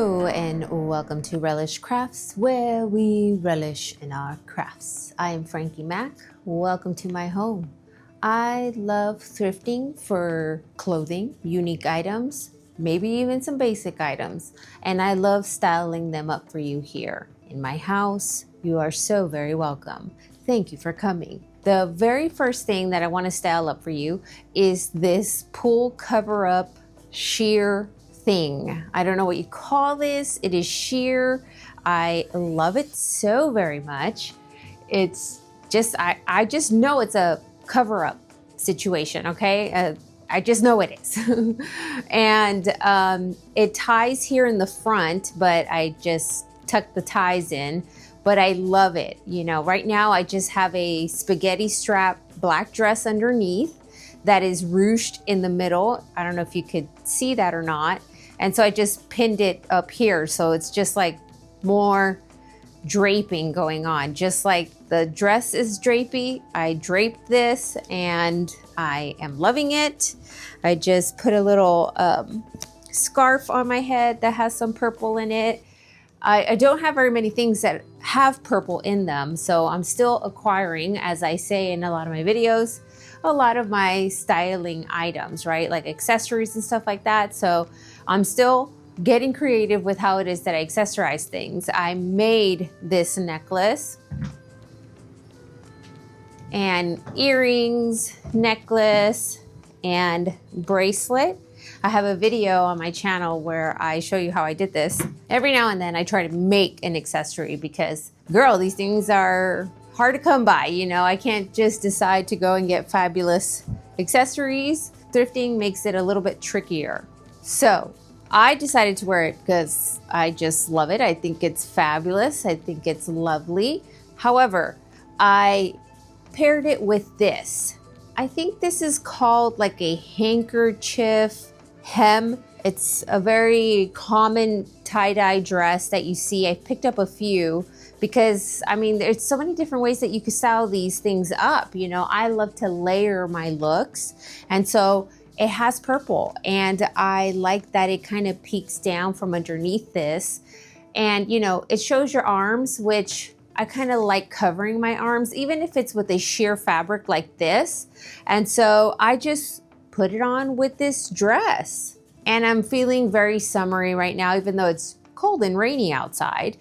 Hello and welcome to Relish Crafts, where we relish in our crafts. I am Frankie Mac. Welcome to my home. I love thrifting for clothing, unique items, maybe even some basic items, and I love styling them up for you here in my house. You are so very welcome. Thank you for coming. The very first thing that I want to style up for you is this pull cover up sheer thing. I don't know what you call this. It is sheer. I love it so very much. It's just, I just know it's a cover up situation, okay? I just know it is. And it ties here in the front, but I just tuck the ties in, but I love it. You know, right now I just have a spaghetti strap black dress underneath that is ruched in the middle. I don't know if you could see that or not. And so I just pinned it up here. So it's just like more draping going on. Just like the dress is drapey, I draped this and I am loving it. I just put a little scarf on my head that has some purple in it. I don't have very many things that have purple in them. So I'm still acquiring, as I say in a lot of my videos, a lot of my styling items, right? Like accessories and stuff like that. So I'm still getting creative with how it is that I accessorize things. I made this necklace and earrings, necklace, and bracelet. I have a video on my channel where I show you how I did this. Every now and then I try to make an accessory because, girl, these things are hard to come by. You know, I can't just decide to go and get fabulous accessories. Thrifting makes it a little bit trickier. So I decided to wear it because I just love it. I think it's fabulous. I think it's lovely. However, I paired it with this. I think this is called like a handkerchief hem. It's a very common tie-dye dress that you see. I picked up a few because, I mean, there's so many different ways that you could style these things up. You know, I love to layer my looks. And so it has purple, and I like that it kind of peeks down from underneath this. And, you know, it shows your arms, which I kind of like covering my arms, even if it's with a sheer fabric like this. And so I just put it on with this dress. And I'm feeling very summery right now, even though it's cold and rainy outside.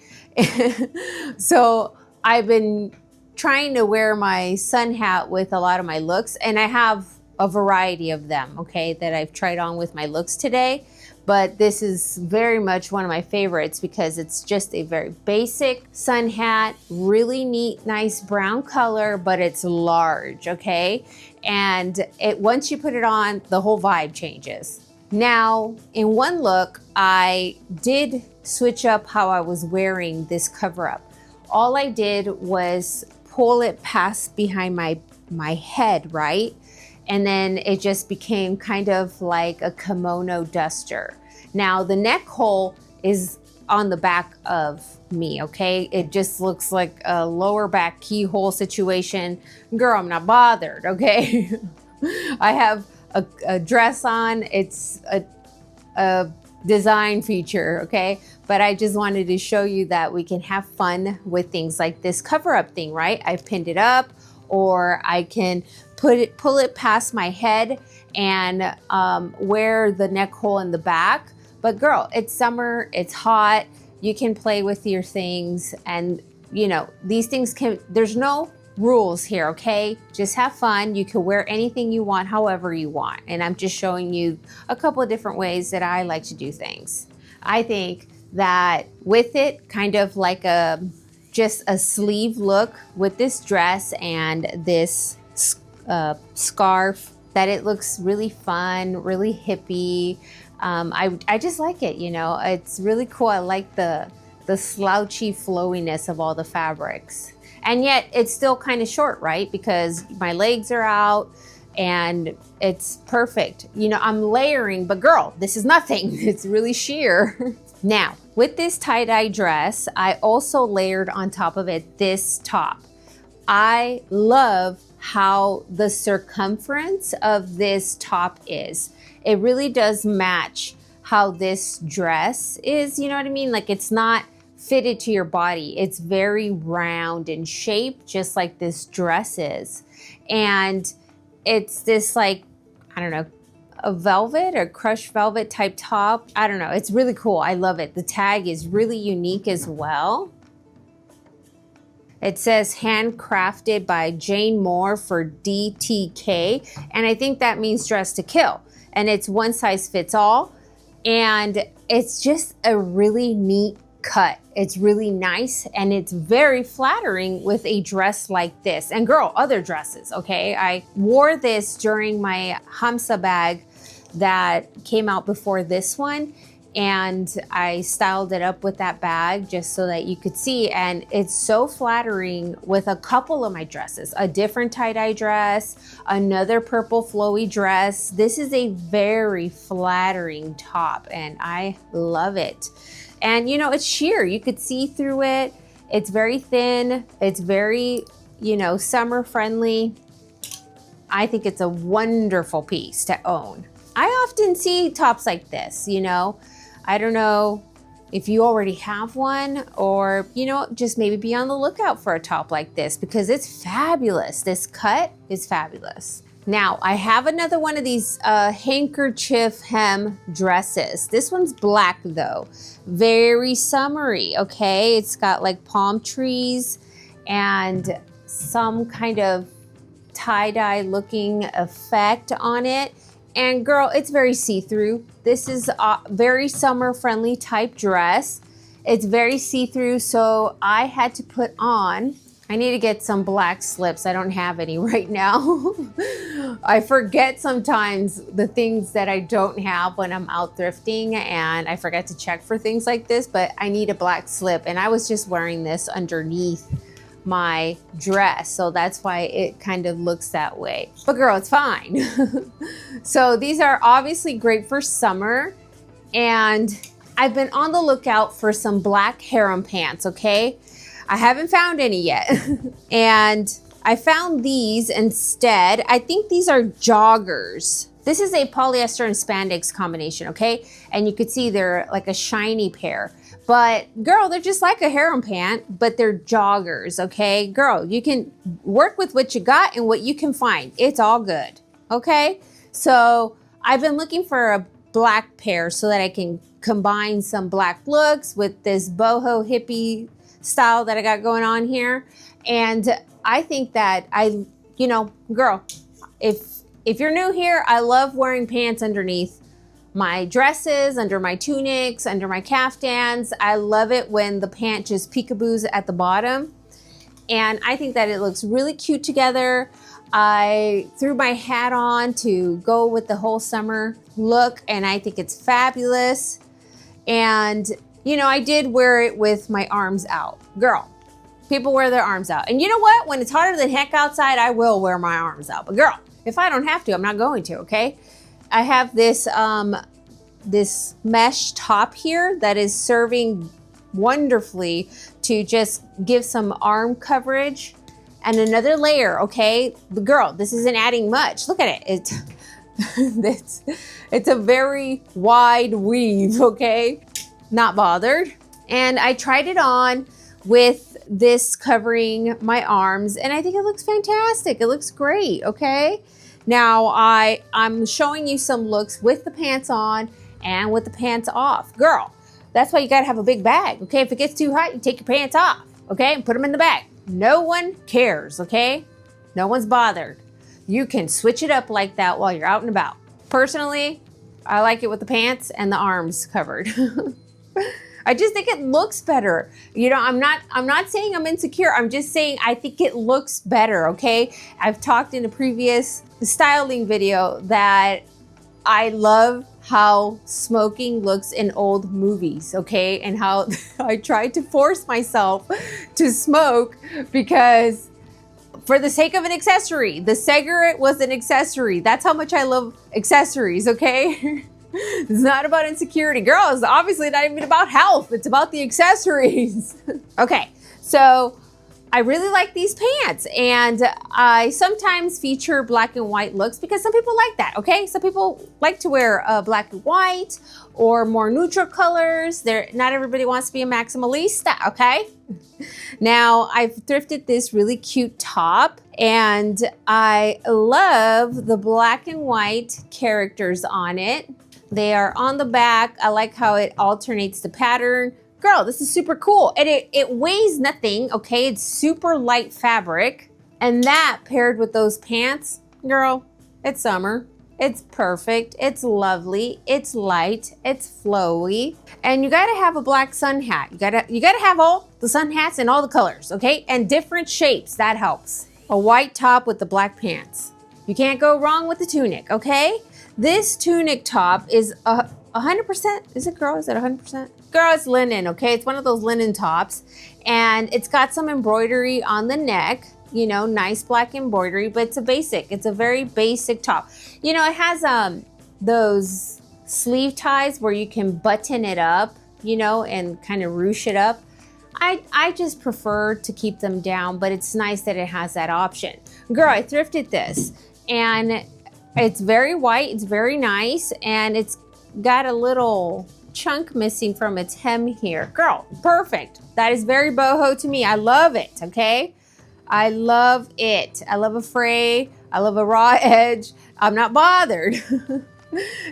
So I've been trying to wear my sun hat with a lot of my looks, and I have a variety of them, okay, that I've tried on with my looks today. But this is very much one of my favorites because it's just a very basic sun hat, really neat, nice brown color, but it's large, okay? And once you put it on, the whole vibe changes. Now, in one look, I did switch up how I was wearing this cover up. All I did was pull it past behind my head, right? And then it just became kind of like a kimono duster. Now the neck hole is on the back of me, okay? It just looks like a lower back keyhole situation. Girl, I'm not bothered, okay? I have a dress on. It's a design feature, okay? But I just wanted to show you that we can have fun with things like this cover up thing, right? I pinned it up, or I can pull it past my head and wear the neck hole in the back. But girl, it's summer, it's hot, you can play with your things, and you know, these things there's no rules here, okay? Just have fun. You can wear anything you want, however you want. And I'm just showing you a couple of different ways that I like to do things. I think that with it, kind of like just a sleeve look with this dress and this scarf, that it looks really fun, really hippie. I just like it, you know, it's really cool. I like the slouchy flowiness of all the fabrics. And yet it's still kind of short, right? Because my legs are out and it's perfect. You know, I'm layering, but girl, this is nothing. It's really sheer. Now, with this tie-dye dress, I also layered on top of it this top. I love how the circumference of this top is. It really does match how this dress is, you know what I mean? Like it's not fitted to your body. It's very round in shape, just like this dress is. And it's this like, I don't know, a velvet or crushed velvet type top. I don't know, it's really cool. I love it. The tag is really unique as well. It says handcrafted by Jane Moore for DTK. And I think that means dress to kill. And it's one size fits all. And it's just a really neat cut. It's really nice and it's very flattering with a dress like this. And girl, other dresses, okay? I wore this during my Hamsa bag that came out before this one. And I styled it up with that bag just so that you could see. And it's so flattering with a couple of my dresses, a different tie-dye dress, another purple flowy dress. This is a very flattering top and I love it. And you know, it's sheer, you could see through it. It's very thin. It's very, you know, summer friendly. I think it's a wonderful piece to own. I often see tops like this, you know. I don't know if you already have one or, you know, just maybe be on the lookout for a top like this because it's fabulous. This cut is fabulous. Now, I have another one of these handkerchief hem dresses. This one's black though, very summery, okay? It's got like palm trees and some kind of tie-dye looking effect on it. And girl, it's very see-through. This is a very summer-friendly type dress. It's very see-through, so I had to put on, I need to get some black slips. I don't have any right now. I forget sometimes the things that I don't have when I'm out thrifting and I forget to check for things like this, but I need a black slip. And I was just wearing this underneath my dress, so that's why it kind of looks that way. But girl, it's fine. So these are obviously great for summer, and I've been on the lookout for some black harem pants, okay? I haven't found any yet. And I found these instead. I think these are joggers. This is a polyester and spandex combination, okay? And you could see they're like a shiny pair. But girl, they're just like a harem pant, but they're joggers, okay? Girl, you can work with what you got and what you can find. It's all good, okay? So I've been looking for a black pair so that I can combine some black looks with this boho hippie style that I got going on here. And I think that you know, girl, if you're new here, I love wearing pants underneath my dresses, under my tunics, under my caftans. I love it when the pant just peekaboos at the bottom. And I think that it looks really cute together. I threw my hat on to go with the whole summer look, and I think it's fabulous. And, you know, I did wear it with my arms out. Girl, people wear their arms out. And you know what? When it's hotter than heck outside, I will wear my arms out. But girl, if I don't have to, I'm not going to, okay? I have this this mesh top here that is serving wonderfully to just give some arm coverage and another layer, okay? But girl, this isn't adding much. Look at it. It's a very wide weave, okay? Not bothered. And I tried it on with this covering my arms and I think it looks fantastic. It looks great, okay? Now I'm showing you some looks with the pants on and with the pants off. Girl, that's why you gotta have a big bag, okay? If it gets too hot, you take your pants off, okay? And put them in the bag. No one cares, okay? No one's bothered. You can switch it up like that while you're out and about. Personally, I like it with the pants and the arms covered. I just think it looks better. You know, I'm not saying I'm insecure. I'm just saying I think it looks better, okay? I've talked in a previous styling video that I love how smoking looks in old movies, okay? And how I tried to force myself to smoke because for the sake of an accessory. The cigarette was an accessory. That's how much I love accessories, okay? It's not about insecurity. Girl, it's obviously not even about health. It's about the accessories. Okay, so I really like these pants, and I sometimes feature black and white looks because some people like that, okay? Some people like to wear black and white or more neutral colors. Not everybody wants to be a maximalista, okay? Now, I've thrifted this really cute top, and I love the black and white characters on it. They are on the back. I like how it alternates the pattern. Girl, this is super cool. And it weighs nothing, okay? It's super light fabric. And that paired with those pants, girl, it's summer. It's perfect. It's lovely. It's light. It's flowy. And you gotta have a black sun hat. You gotta have all the sun hats in all the colors, okay? And different shapes, that helps. A white top with the black pants. You can't go wrong with the tunic, okay? This tunic top is 100%, is it girl? Is it 100%? Girl, it's linen, okay? It's one of those linen tops. And it's got some embroidery on the neck, you know, nice black embroidery, but it's a basic. It's a very basic top. You know, it has those sleeve ties where you can button it up, you know, and kind of ruche it up. I just prefer to keep them down, but it's nice that it has that option. Girl, I thrifted this, and it's very white, it's very nice, and it's got a little chunk missing from its hem here. Girl, perfect. That is very boho to me. I love it, okay? I love it. I love a fray. I love a raw edge. I'm not bothered.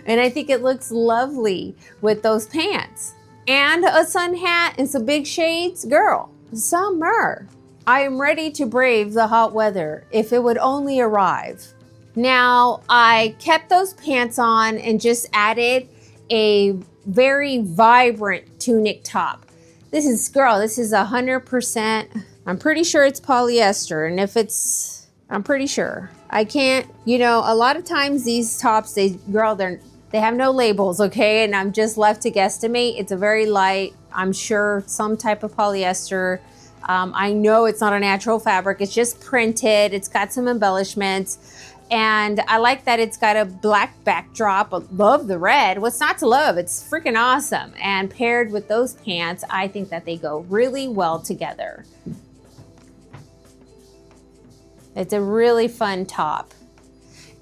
And I think it looks lovely with those pants. And a sun hat and some big shades. Girl, summer. I am ready to brave the hot weather if it would only arrive. Now, I kept those pants on and just added a very vibrant tunic top. This is 100%, I'm pretty sure it's polyester, and if it's, I'm pretty sure. I can't, you know, a lot of times these tops, they have no labels, okay? And I'm just left to guesstimate. It's a very light, I'm sure some type of polyester. I know it's not a natural fabric, it's just printed, it's got some embellishments. And I like that it's got a black backdrop. I love the red. What's not to love? It's freaking awesome. And paired with those pants, I think that they go really well together. It's a really fun top.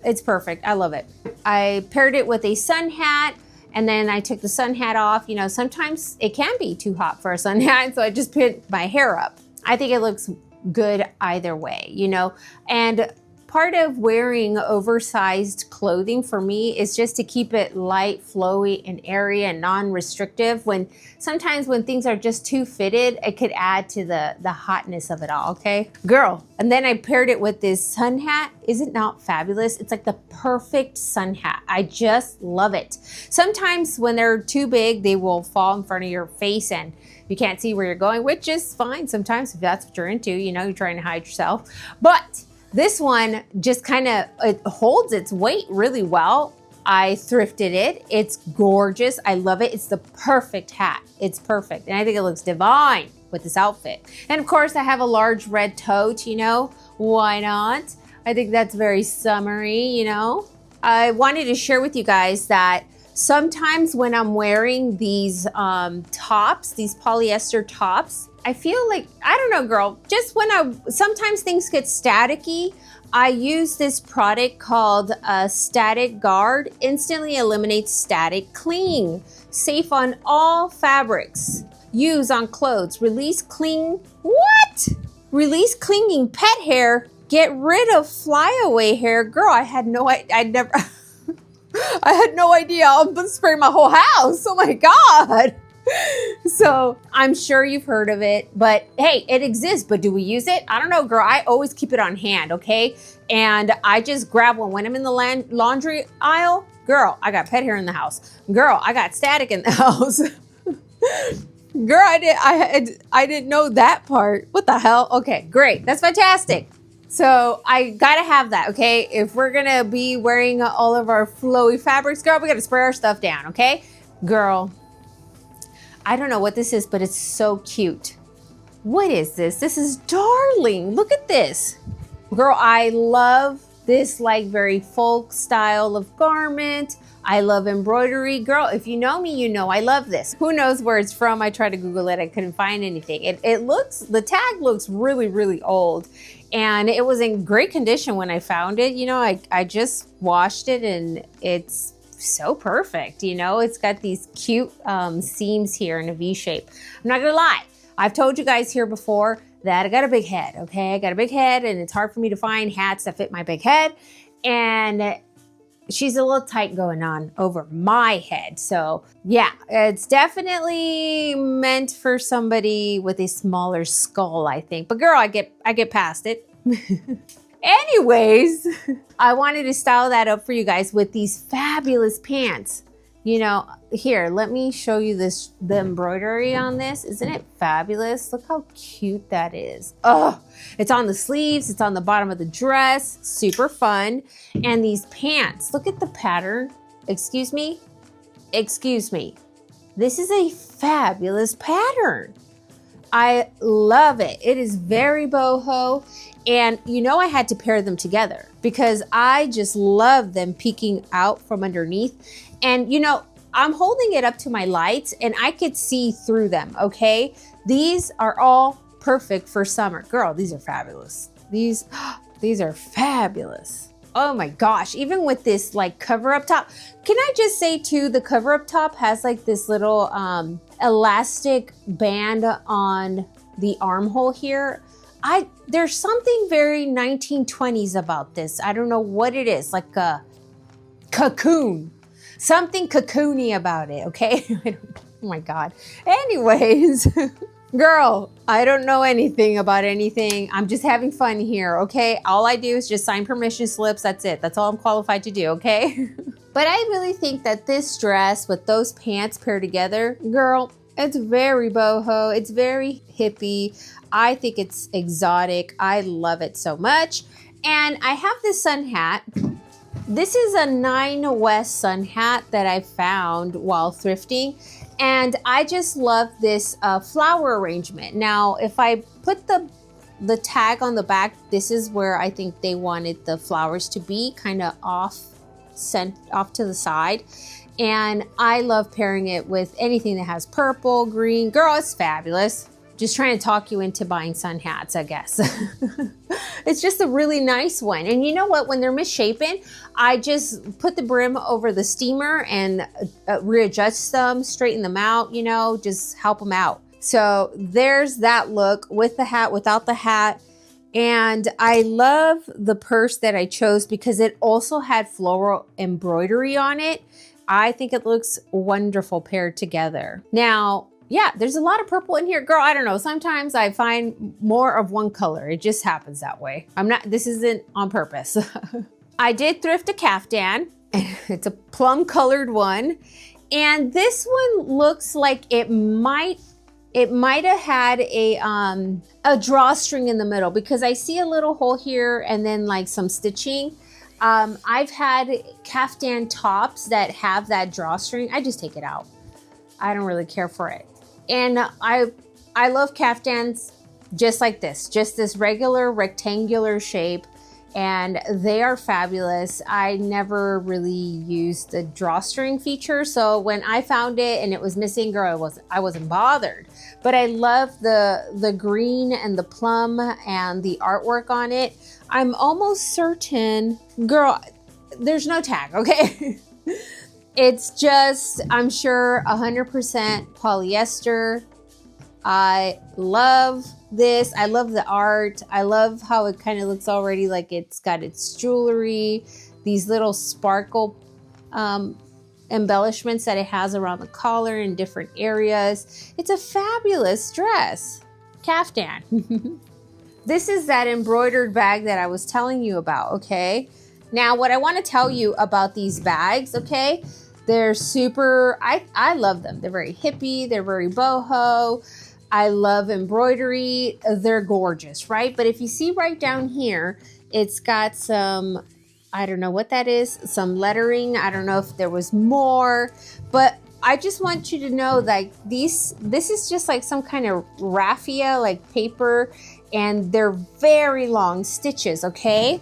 It's perfect. I love it. I paired it with a sun hat, and then I took the sun hat off. You know, sometimes it can be too hot for a sun hat, so I just put my hair up. I think it looks good either way, you know. And part of wearing oversized clothing for me is just to keep it light, flowy, and airy and non-restrictive. Sometimes when things are just too fitted, it could add to the hotness of it all, okay? Girl, and then I paired it with this sun hat. Is it not fabulous? It's like the perfect sun hat. I just love it. Sometimes when they're too big, they will fall in front of your face and you can't see where you're going, which is fine sometimes if that's what you're into, you know, you're trying to hide yourself. But this one just it holds its weight really well. I thrifted it. It's gorgeous. I love it. It's the perfect hat. It's perfect. And I think it looks divine with this outfit. And of course I have a large red tote, you know, why not? I think that's very summery, you know. I wanted to share with you guys that sometimes when I'm wearing these tops, these polyester tops, I feel like, I don't know, girl, just sometimes things get staticky. I use this product called Static Guard. Instantly eliminates static clinging. Safe on all fabrics. Use on clothes. Release clinging pet hair. Get rid of flyaway hair. Girl, I had no idea. I had no idea. I'm gonna spray my whole house. Oh my God. So I'm sure you've heard of it, but hey, it exists, but do we use it? I don't know, girl. I always keep it on hand, okay? And I just grab one when I'm in the laundry aisle. Girl, I got pet hair in the house. Girl, I got static in the house. Girl, I didn't know that part. What the hell? Okay, great. That's fantastic. So I gotta have that, okay? If we're gonna be wearing all of our flowy fabrics, girl, we gotta spray our stuff down, okay? Girl, I don't know what this is, but it's so cute. What is this? This is darling. Look at this. Girl, I love this like very folk style of garment. I love embroidery. Girl, if you know me, you know I love this. Who knows where it's from? I tried to Google it. I couldn't find anything. The tag looks really, really old. And it was in great condition when I found it. You know, I just washed it and it's so perfect. You know, it's got these cute seams here in a V shape. I'm not gonna lie. I've told you guys here before that I got a big head, okay? I got a big head and it's hard for me to find hats that fit my big head. And she's a little tight going on over my head. So yeah, it's definitely meant for somebody with a smaller skull, I think. But girl, I get past it. Anyways, I wanted to style that up for you guys with these fabulous pants. You know, here, let me show you the embroidery on this. Isn't it fabulous? Look how cute that is. Oh, it's on the sleeves, it's on the bottom of the dress, super fun. And these pants, look at the pattern. Excuse me? Excuse me. This is a fabulous pattern. I love it. It is very boho. And you know, I had to pair them together because I just love them peeking out from underneath. And you know, I'm holding it up to my lights and I could see through them, okay? These are all perfect for summer. Girl, these are fabulous. These are fabulous. Oh my gosh, even with this like cover up top. Can I just say too, the cover up top has like this little elastic band on the armhole here. There's something very 1920s about this. I don't know what it is, like a cocoon. Something cocoony about it, okay? Oh my God. Anyways, girl, I don't know anything about anything. I'm just having fun here, okay? All I do is just sign permission slips. That's it. That's all I'm qualified to do, okay? But I really think that this dress with those pants paired together, girl, it's very boho. It's very hippie. I think it's exotic. I love it so much. And I have this sun hat. This is a 9 West sun hat that I found while thrifting. And I just love this flower arrangement. Now, if I put the tag on the back, this is where I think they wanted the flowers to be, kind of off to the side. And I love pairing it with anything that has purple, green. Girl, it's fabulous. Just trying to talk you into buying sun hats, I guess. It's just a really nice one. And you know what? When they're misshapen, I just put the brim over the steamer and readjust them, straighten them out, you know, just help them out. So there's that look with the hat, without the hat. And I love the purse that I chose because it also had floral embroidery on it. I think it looks wonderful paired together. Now, yeah, there's a lot of purple in here. Girl, I don't know. Sometimes I find more of one color. It just happens that way. This isn't on purpose. I did thrift a caftan. It's a plum colored one. And this one looks like it might have had a drawstring in the middle because I see a little hole here and then like some stitching. I've had caftan tops that have that drawstring. I just take it out. I don't really care for it. And I love caftans just like this, just this regular rectangular shape, and they are fabulous. I never really used the drawstring feature, so when I found it and it was missing, girl, I wasn't bothered. But I love the green and the plum and the artwork on it. I'm almost certain, girl, there's no tag, okay? It's just, I'm sure 100% polyester. I love this. I love the art. I love how it kind of looks already like it's got its jewelry, these little sparkle embellishments that it has around the collar in different areas. It's a fabulous dress. Caftan. This is that embroidered bag that I was telling you about, okay? Now, what I want to tell you about these bags, okay? They're super, I love them. They're very hippie. They're very boho. I love embroidery. They're gorgeous, right? But if you see right down here, it's got some, I don't know what that is, some lettering. I don't know if there was more, but I just want you to know that this is just like some kind of raffia, like paper, and they're very long stitches, okay?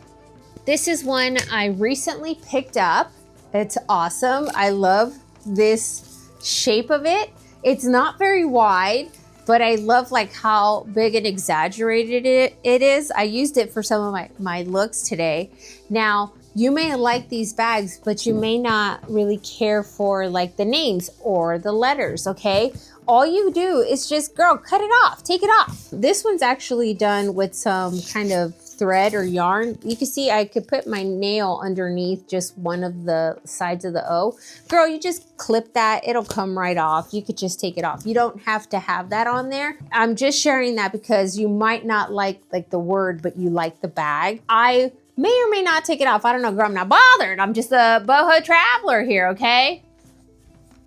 This is one I recently picked up. It's awesome. I love this shape of it. It's not very wide, but I love like how big and exaggerated it is. I used it for some of my looks today. Now, you may like these bags, but you may not really care for like the names or the letters, okay? All you do is just, girl, cut it off, take it off. This one's actually done with some kind of thread or yarn. You can see I could put my nail underneath just one of the sides of the O. Girl, you just clip that, it'll come right off. You could just take it off. You don't have to have that on there. I'm just sharing that because you might not like the word, but you like the bag. I may or may not take it off. I don't know, girl, I'm not bothered. I'm just a boho traveler here, okay?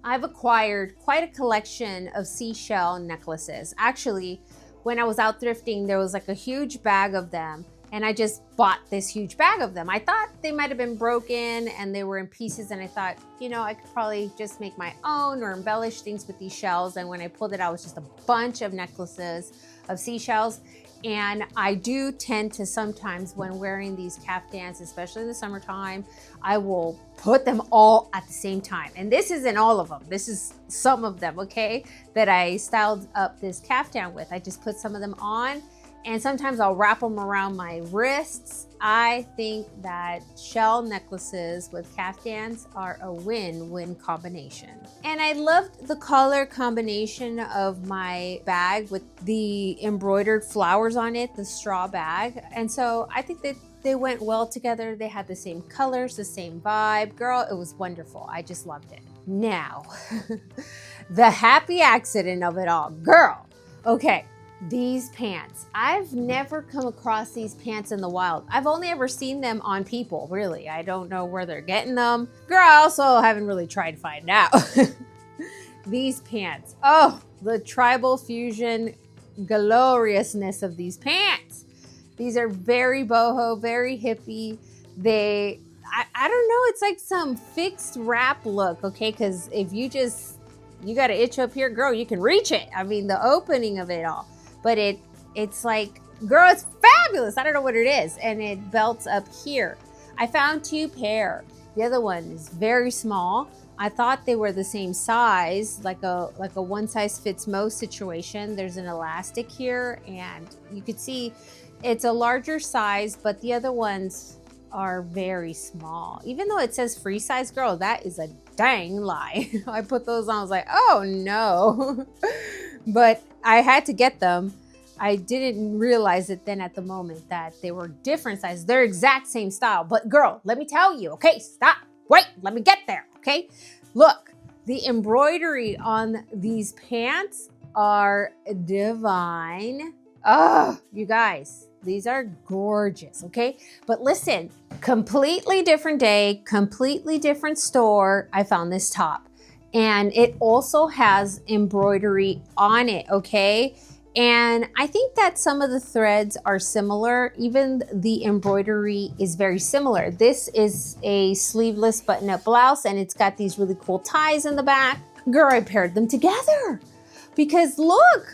I've acquired quite a collection of seashell necklaces. Actually, when I was out thrifting, there was like a huge bag of them, and I just bought this huge bag of them. I thought they might have been broken and they were in pieces, and I thought, you know, I could probably just make my own or embellish things with these shells. And when I pulled it out, it was just a bunch of necklaces of seashells. And I do tend to sometimes, when wearing these caftans, especially in the summertime, I will put them all at the same time. And this isn't all of them. This is some of them, okay, that I styled up this caftan with. I just put some of them on, and sometimes I'll wrap them around my wrists. I think that shell necklaces with caftans are a win-win combination. And I loved the color combination of my bag with the embroidered flowers on it, the straw bag. And so I think that they went well together. They had the same colors, the same vibe. Girl, it was wonderful. I just loved it. Now, the happy accident of it all. Girl, okay. These pants. I've never come across these pants in the wild. I've only ever seen them on people, really. I don't know where they're getting them. Girl, I also haven't really tried to find out. These pants. Oh, the tribal fusion gloriousness of these pants. These are very boho, very hippie. I don't know, it's like some fixed wrap look, okay? Because if you got an itch up here, girl, you can reach it. I mean, the opening of it all. But it's like, girl, it's fabulous. I don't know what it is. And it belts up here. I found 2 pair. The other one is very small. I thought they were the same size, like a one size fits most situation. There's an elastic here, and you could see it's a larger size, but the other ones are very small. Even though it says free size, girl, that is a dang lie. I put those on, I was like, oh no. But I had to get them. I didn't realize it then at the moment that they were different sizes. They're exact same style. But girl, let me tell you, okay, stop, wait, let me get there, okay? Look, the embroidery on these pants are divine. Oh, you guys, these are gorgeous, okay? But listen, completely different day, completely different store. I found this top. And it also has embroidery on it, okay? And I think that some of the threads are similar. Even the embroidery is very similar. This is a sleeveless button-up blouse, and it's got these really cool ties in the back. Girl, I paired them together because look,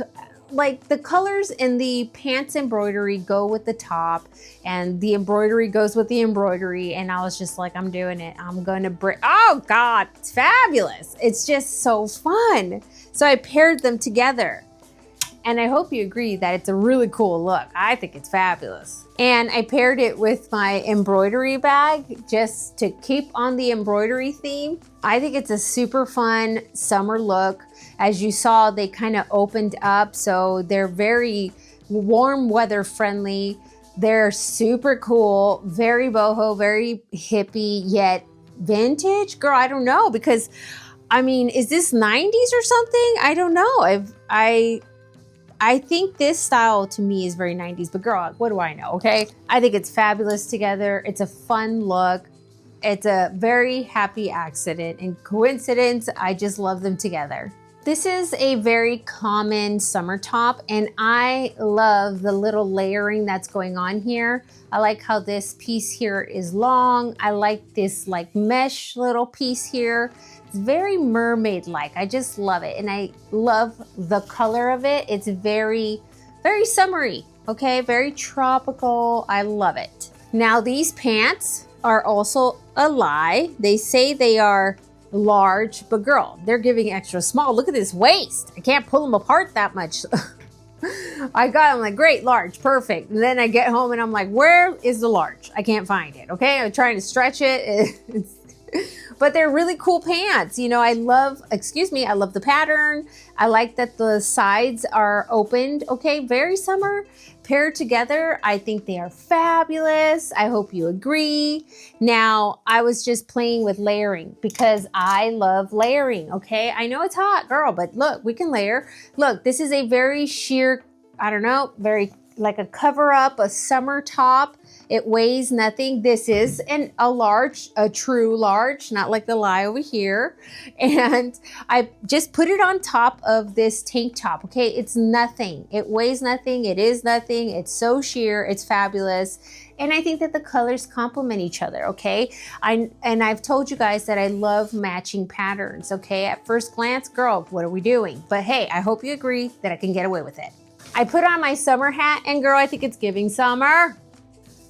like the colors in the pants embroidery go with the top, and the embroidery goes with the embroidery. And I was just like, I'm doing it. I'm gonna bring, oh God, it's fabulous. It's just so fun. So I paired them together. And I hope you agree that it's a really cool look. I think it's fabulous. And I paired it with my embroidery bag just to keep on the embroidery theme. I think it's a super fun summer look. As you saw, they kind of opened up, so they're very warm weather friendly. They're super cool, very boho, very hippie, yet vintage. Girl, I don't know, because I mean, is this 90s or something? I don't know. I think this style to me is very 90s, but girl, what do I know, okay? I think it's fabulous together. It's a fun look. It's a very happy accident and coincidence. I just love them together. This is a very common summer top, and I love the little layering that's going on here. I like how this piece here is long. I like this like mesh little piece here. It's very mermaid-like. I just love it. And I love the color of it. It's very, very summery, okay? Very tropical. I love it. Now these pants are also a lie. They say they are large, but girl, they're giving extra small. Look at this waist. I can't pull them apart that much. I got them like, great, large, perfect. And then I get home and I'm like, where is the large? I can't find it. Okay, I'm trying to stretch it. But they're really cool pants. You know, I love the pattern. I like that the sides are opened. Okay, very summer. Paired together, I think they are fabulous. I hope you agree. Now, I was just playing with layering because I love layering, okay? I know it's hot, girl, but look, we can layer. Look, this is a very sheer, I don't know, very like a cover up, a summer top. It weighs nothing. This is a true large, not like the lie over here. And I just put it on top of this tank top, okay? It's nothing. It weighs nothing. It is nothing. It's so sheer. It's fabulous. And I think that the colors complement each other, okay? I've told you guys that I love matching patterns, okay? At first glance, girl, what are we doing? But hey, I hope you agree that I can get away with it. I put on my summer hat and girl, I think it's giving summer.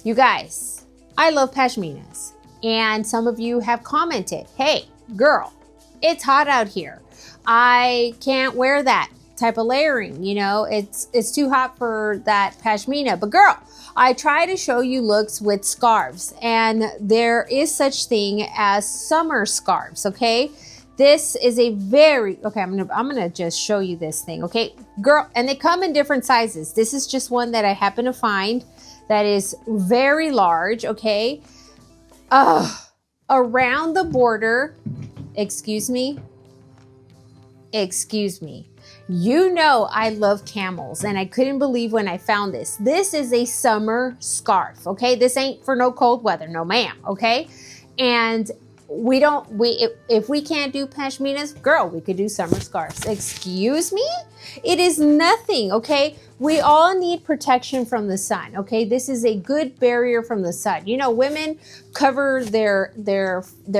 You guys, I love pashminas, and some of you have commented, hey, girl, it's hot out here. I can't wear that type of layering, you know, it's too hot for that pashmina. But girl, I try to show you looks with scarves, and there is such thing as summer scarves, okay? This is a very, okay, I'm gonna just show you this thing, okay? Girl, and they come in different sizes. This is just one that I happen to find that is very large, okay? Around the border, excuse me. You know I love camels, and I couldn't believe when I found this. This is a summer scarf, okay? This ain't for no cold weather, no ma'am, okay? And if we can't do pashminas, girl, we could do summer scarves. Excuse me? It is nothing, okay? We all need protection from the sun, okay? This is a good barrier from the sun. You know, women cover their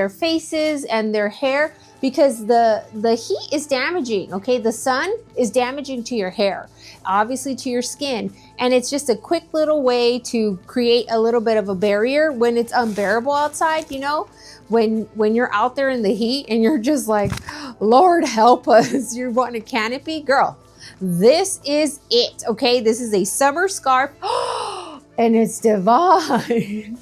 faces and their hair because the heat is damaging, okay? The sun is damaging to your hair, obviously to your skin. And it's just a quick little way to create a little bit of a barrier when it's unbearable outside, you know? When you're out there in the heat and you're just like, Lord help us, you want a canopy? Girl, this is it, okay? This is a summer scarf and it's divine.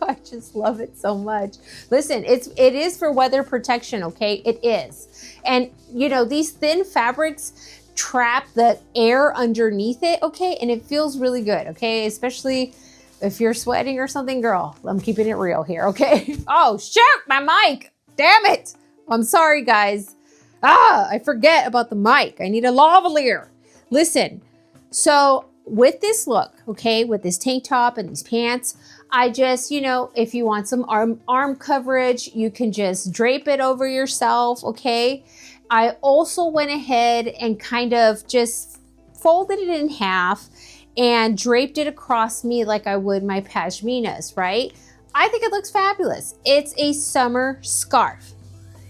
I just love it so much. Listen, it is for weather protection, okay? It is. And you know, these thin fabrics trap the air underneath it, okay? And it feels really good, okay? Especially if you're sweating or something, girl, I'm keeping it real here, okay? Oh, shoot, my mic. Damn it. I'm sorry, guys. I forget about the mic. I need a lavalier. Listen, so with this look, okay, with this tank top and these pants, I just, you know, if you want some arm coverage, you can just drape it over yourself, okay? I also went ahead and kind of just folded it in half and draped it across me like I would my pashminas, right? I think it looks fabulous. It's a summer scarf.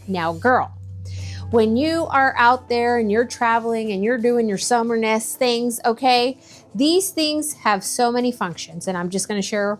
Now, girl, when you are out there and you're traveling and you're doing your summerness things, okay, these things have so many functions, and I'm just gonna share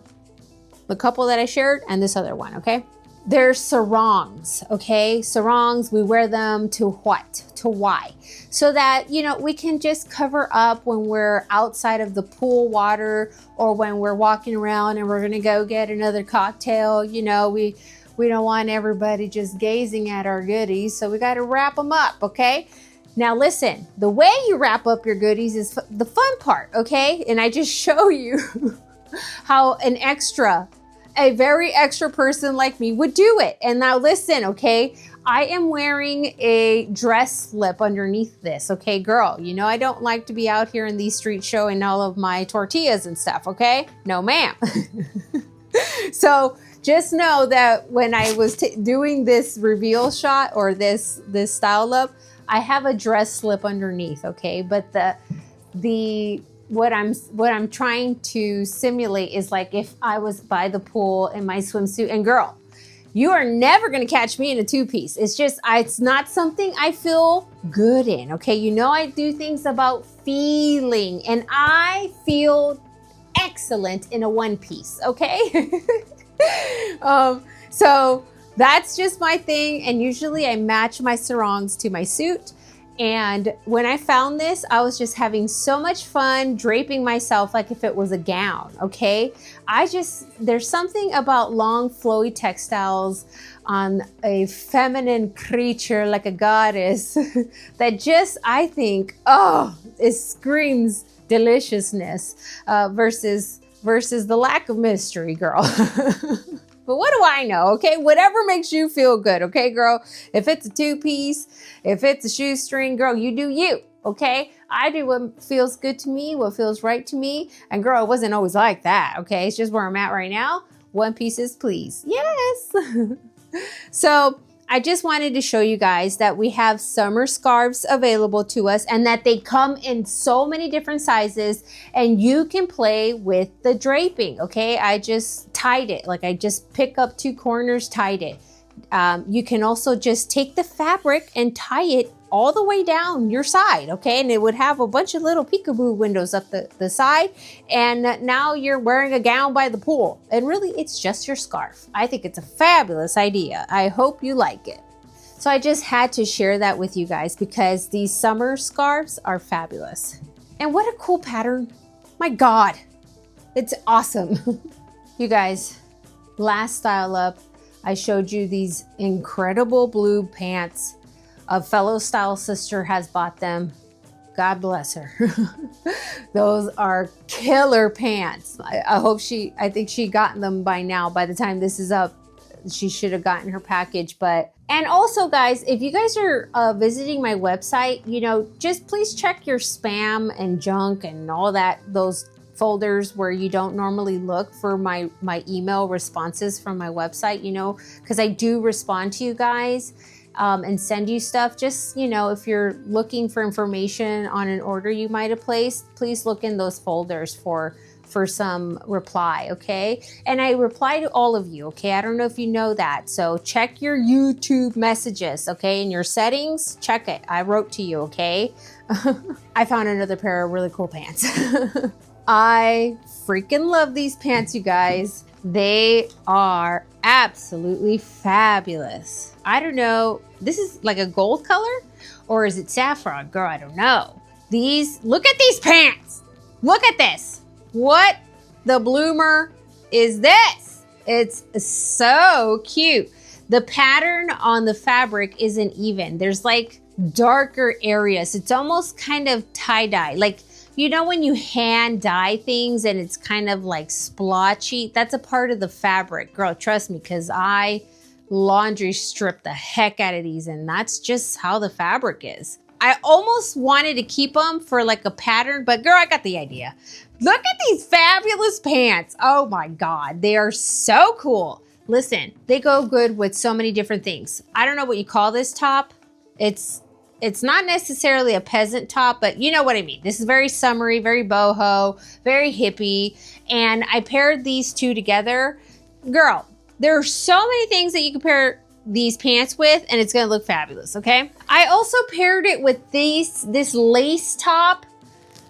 the couple that I shared and this other one, okay? There's sarongs, okay? Sarongs, we wear them to what? To why? So that, you know, we can just cover up when we're outside of the pool water or when we're walking around and we're gonna go get another cocktail. You know, we don't want everybody just gazing at our goodies, so we gotta wrap them up, okay? Now listen, the way you wrap up your goodies is the fun part, okay? And I just show you how a very extra person like me would do it. And now listen, okay? I am wearing a dress slip underneath this, okay, girl? You know I don't like to be out here in these streets showing all of my tortillas and stuff, okay? No, ma'am. So just know that when I was doing this reveal shot or this style look, I have a dress slip underneath, okay? But what I'm trying to simulate is like if I was by the pool in my swimsuit, and girl, you are never gonna catch me in a two-piece. It's not something I feel good in, okay? You know I do things about feeling, and I feel excellent in a one-piece, okay? So that's just my thing. And usually I match my sarongs to my suit. And when I found this, I was just having so much fun draping myself like if it was a gown, okay? There's something about long flowy textiles on a feminine creature like a goddess that just, I think, oh, it screams deliciousness versus the lack of mystery, girl. But what do I know, okay? Whatever makes you feel good, okay, girl? If it's a two-piece, if it's a shoestring, girl, you do you, okay? I do what feels good to me, what feels right to me. And girl, it wasn't always like that, okay? It's just where I'm at right now. One pieces, please. Yes. So I just wanted to show you guys that we have summer scarves available to us and that they come in so many different sizes and you can play with the draping, okay? I just tied it, like I just pick up two corners, tied it. You can also just take the fabric and tie it all the way down your side, okay? And it would have a bunch of little peekaboo windows up the side. And now you're wearing a gown by the pool. And really, it's just your scarf. I think it's a fabulous idea. I hope you like it. So I just had to share that with you guys because these summer scarves are fabulous. And what a cool pattern. My God, it's awesome. You guys, last style up, I showed you these incredible blue pants. A fellow style sister has bought them. God bless her. Those are killer pants. I think she gotten them by now. By the time this is up, she should have gotten her package. And also guys, if you guys are visiting my website, you know, just please check your spam and junk and all that, those folders where you don't normally look for my email responses from my website, you know, because I do respond to you guys and send you stuff. Just, you know, if you're looking for information on an order you might have placed, please look in those folders for some reply, okay? And I reply to all of you, okay? I don't know if you know that. So check your YouTube messages, okay? In your settings, check it. I wrote to you, okay? I found another pair of really cool pants. I freaking love these pants, you guys. They are absolutely fabulous. I don't know, this is like a gold color or is it saffron? Girl, I don't know. Look at these pants. Look at this. What the bloomer is this? It's so cute. The pattern on the fabric isn't even. There's like darker areas. It's almost kind of tie-dye. Like, you know when you hand dye things and it's kind of like splotchy? That's a part of the fabric. Girl, trust me, because I laundry strip the heck out of these and that's just how the fabric is. I almost wanted to keep them for like a pattern, but girl, I got the idea. Look at these fabulous pants. Oh my God, they are so cool. Listen, they go good with so many different things. I don't know what you call this top. It's not necessarily a peasant top, but you know what I mean. This is very summery, very boho, very hippie. And I paired these two together. Girl, there are so many things that you can pair these pants with and it's gonna look fabulous, okay? I also paired it with this lace top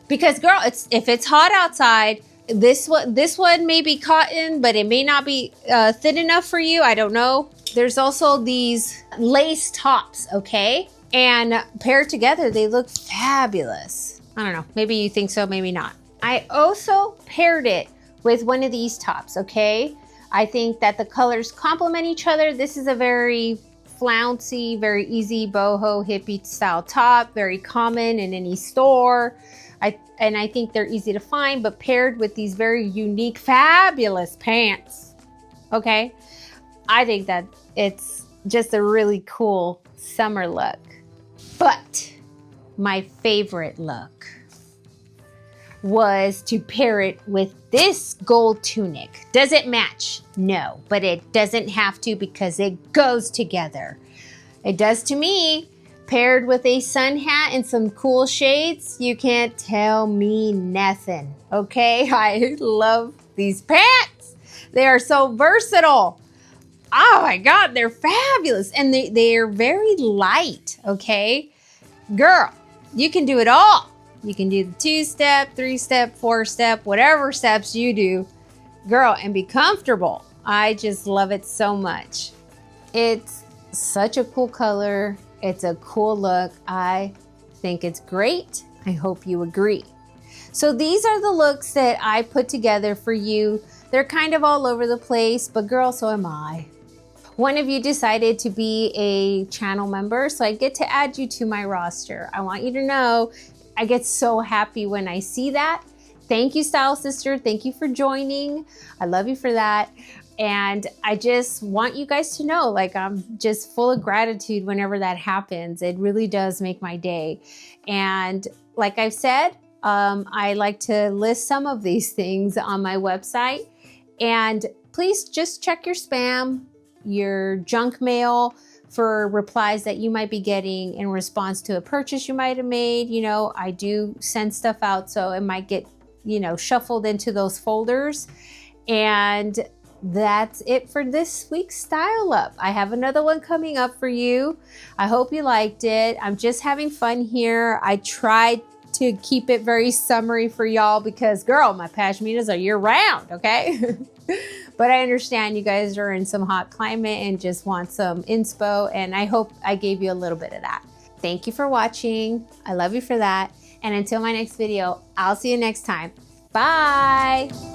because girl, if it's hot outside, this one may be cotton, but it may not be thin enough for you. I don't know. There's also these lace tops, okay? And paired together, they look fabulous. I don't know, maybe you think so, maybe not. I also paired it with one of these tops, okay? I think that the colors complement each other. This is a very flouncy, very easy boho hippie style top, very common in any store. And I think they're easy to find, but paired with these very unique, fabulous pants, okay? I think that it's just a really cool summer look. But my favorite look was to pair it with this gold tunic. Does it match? No, but it doesn't have to because it goes together. It does to me. Paired with a sun hat and some cool shades, you can't tell me nothing, okay? I love these pants. They are so versatile. Oh my God, they're fabulous. And they are very light, okay? Girl, you can do it all. You can do the 2-step, 3-step, 4-step, whatever steps you do, girl, and be comfortable. I just love it so much. It's such a cool color. It's a cool look. I think it's great. I hope you agree. So these are the looks that I put together for you. They're kind of all over the place, but girl, so am I. One of you decided to be a channel member, so I get to add you to my roster. I want you to know I get so happy when I see that. Thank you, Style Sister. Thank you for joining. I love you for that. And I just want you guys to know, like, I'm just full of gratitude whenever that happens. It really does make my day. And like I've said, I like to list some of these things on my website. And please just check your spam, your junk mail for replies that you might be getting in response to a purchase you might have made. You know, I do send stuff out, so it might get, you know, shuffled into those folders. And that's it for this week's Style Up. I have another one coming up for you. I hope you liked it. I'm just having fun here. I tried to keep it very summery for y'all because, girl, my pashminas are year round, okay? But I understand you guys are in some hot climate and just want some inspo, and I hope I gave you a little bit of that. Thank you for watching. I love you for that. And until my next video, I'll see you next time. Bye.